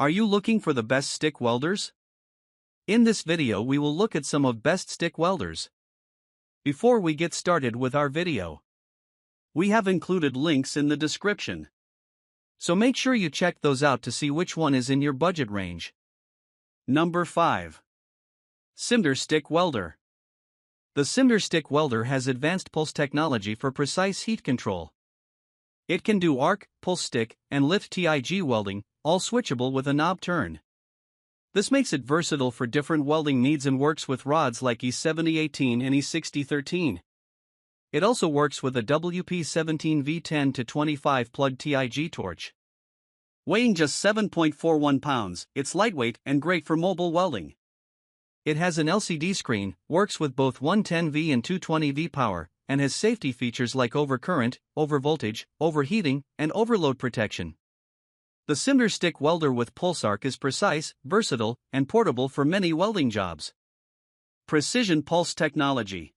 Are you looking for the best stick welders? In this video we will look at some of best stick welders. Before we get started with our video, we have included links in the description. So make sure you check those out to see which one is in your budget range. Number 5. Cinder Stick Welder. The Cinder Stick Welder has advanced pulse technology for precise heat control. It can do arc, pulse stick, and lift TIG welding, all switchable with a knob turn. This makes it versatile for different welding needs and works with rods like E7018 and E6013. It also works with a WP17V10 to 25 plug TIG torch. Weighing just 7.41 pounds, it's lightweight and great for mobile welding. It has an LCD screen, works with both 110V and 220V power, and has safety features like overcurrent, overvoltage, overheating, and overload protection. The Cinder Stick Welder with Pulse Arc is precise, versatile, and portable for many welding jobs. Precision Pulse Technology.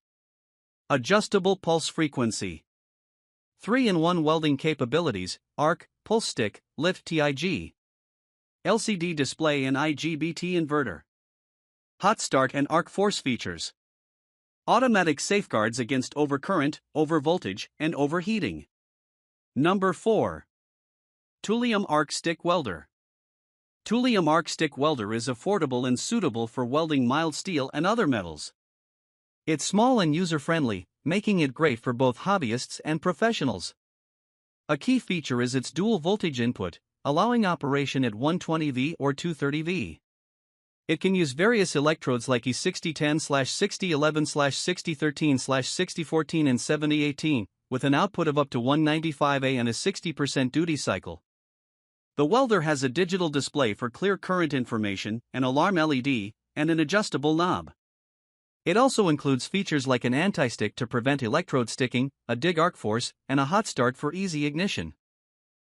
Adjustable Pulse Frequency. 3-in-1 welding capabilities, arc, pulse stick, lift TIG. LCD display and IGBT inverter. Hot start and arc force features. Automatic safeguards against overcurrent, overvoltage, and overheating. Number 4. Tuliom Arc Stick Welder. Tuliom Arc Stick Welder is affordable and suitable for welding mild steel and other metals. It's small and user-friendly, making it great for both hobbyists and professionals. A key feature is its dual voltage input, allowing operation at 120V or 230V. It can use various electrodes like E6010/6011/6013/6014 and 7018, with an output of up to 195A and a 60% duty cycle. The welder has a digital display for clear current information, an alarm LED, and an adjustable knob. It also includes features like an anti-stick to prevent electrode sticking, a dig arc force, and a hot start for easy ignition.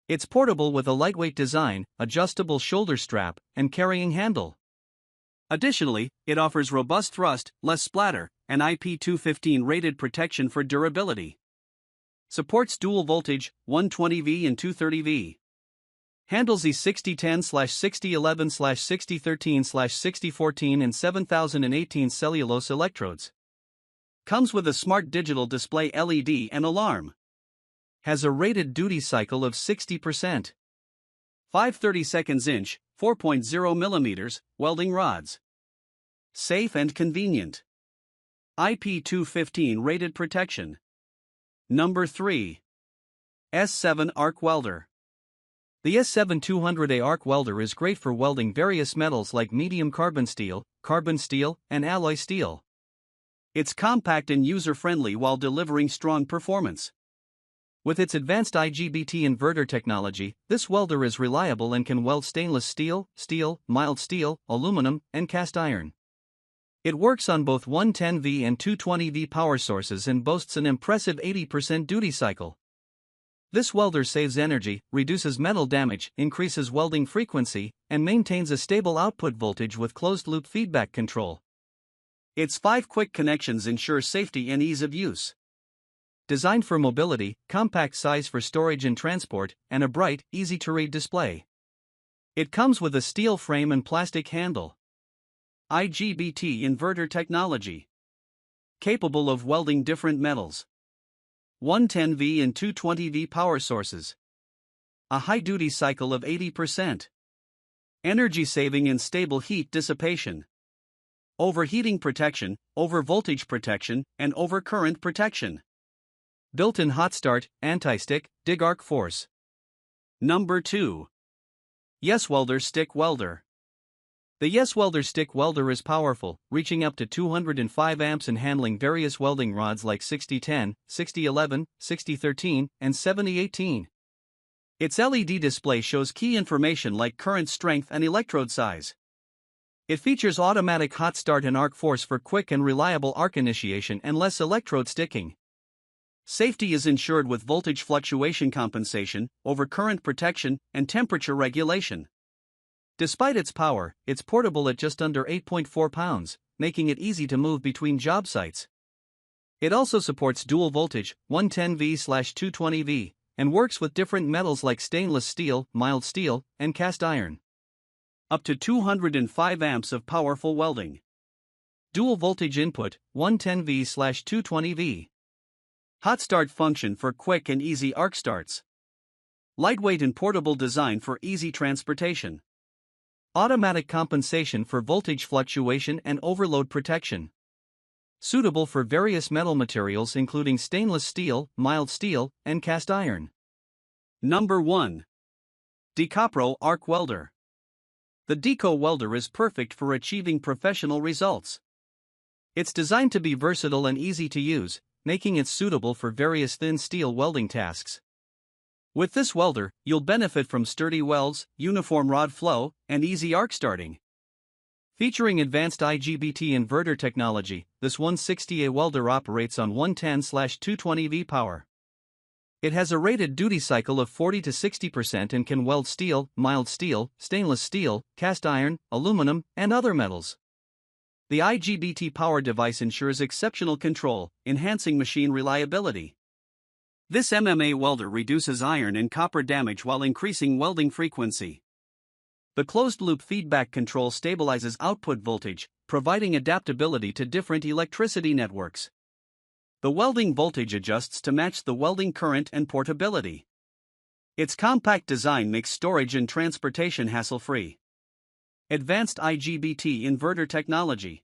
It's portable with a lightweight design, adjustable shoulder strap, and carrying handle. Additionally, it offers robust thrust, less splatter, and IP215 rated protection for durability. Supports dual voltage, 120V and 230V. Handles E6010/6011/6013/6014 and 7018 cellulose electrodes. Comes with a smart digital display LED and alarm. Has a rated duty cycle of 60%. 5/32 inch, 4.0 mm, welding rods. Safe and convenient. IP215 rated protection. Number 3. S7 Arc Welder. The S7 200A Arc Welder is great for welding various metals like medium carbon steel, and alloy steel. It's compact and user-friendly while delivering strong performance. With its advanced IGBT inverter technology, this welder is reliable and can weld stainless steel, mild steel, aluminum, and cast iron. It works on both 110V and 220V power sources and boasts an impressive 80% duty cycle. This welder saves energy, reduces metal damage, increases welding frequency, and maintains a stable output voltage with closed-loop feedback control. Its 5 quick connections ensure safety and ease of use. Designed for mobility, compact size for storage and transport, and a bright, easy-to-read display. It comes with a steel frame and plastic handle. IGBT inverter technology. Capable of welding different metals. 110V and 220V power sources. A high duty cycle of 80%. Energy saving and stable heat dissipation. Overheating protection, overvoltage protection, and overcurrent protection. Built-in hot start, anti-stick, dig arc force. Number 2. YESWELDER Stick Welder. The YESWELDER Stick Welder is powerful, reaching up to 205 amps and handling various welding rods like 6010, 6011, 6013, and 7018. Its LED display shows key information like current strength and electrode size. It features automatic hot start and arc force for quick and reliable arc initiation and less electrode sticking. Safety is ensured with voltage fluctuation compensation, overcurrent protection, and temperature regulation. Despite its power, it's portable at just under 8.4 pounds, making it easy to move between job sites. It also supports dual voltage, 110V/220V, and works with different metals like stainless steel, mild steel, and cast iron. Up to 205 amps of powerful welding. Dual voltage input, 110V/220V. Hot start function for quick and easy arc starts. Lightweight and portable design for easy transportation. Automatic compensation for voltage fluctuation and overload protection. Suitable for various metal materials including stainless steel, mild steel, and cast iron. Number 1. Dekopro Arc Welder. The Deco welder is perfect for achieving professional results. It's designed to be versatile and easy to use, making it suitable for various thin steel welding tasks. With this welder, you'll benefit from sturdy welds, uniform rod flow, and easy arc starting. Featuring advanced IGBT inverter technology, this 160A welder operates on 110/220V power. It has a rated duty cycle of 40 to 60% and can weld steel, mild steel, stainless steel, cast iron, aluminum, and other metals. The IGBT power device ensures exceptional control, enhancing machine reliability. This MMA welder reduces iron and copper damage while increasing welding frequency. The closed-loop feedback control stabilizes output voltage, providing adaptability to different electricity networks. The welding voltage adjusts to match the welding current and portability. Its compact design makes storage and transportation hassle-free. Advanced IGBT inverter technology.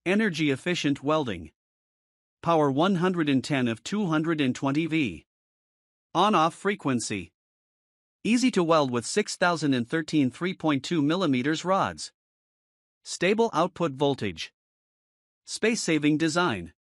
Energy-efficient welding. Power 110 of 220V. On-off frequency. Easy to weld with 6013 3.2mm rods. Stable output voltage. Space-saving design.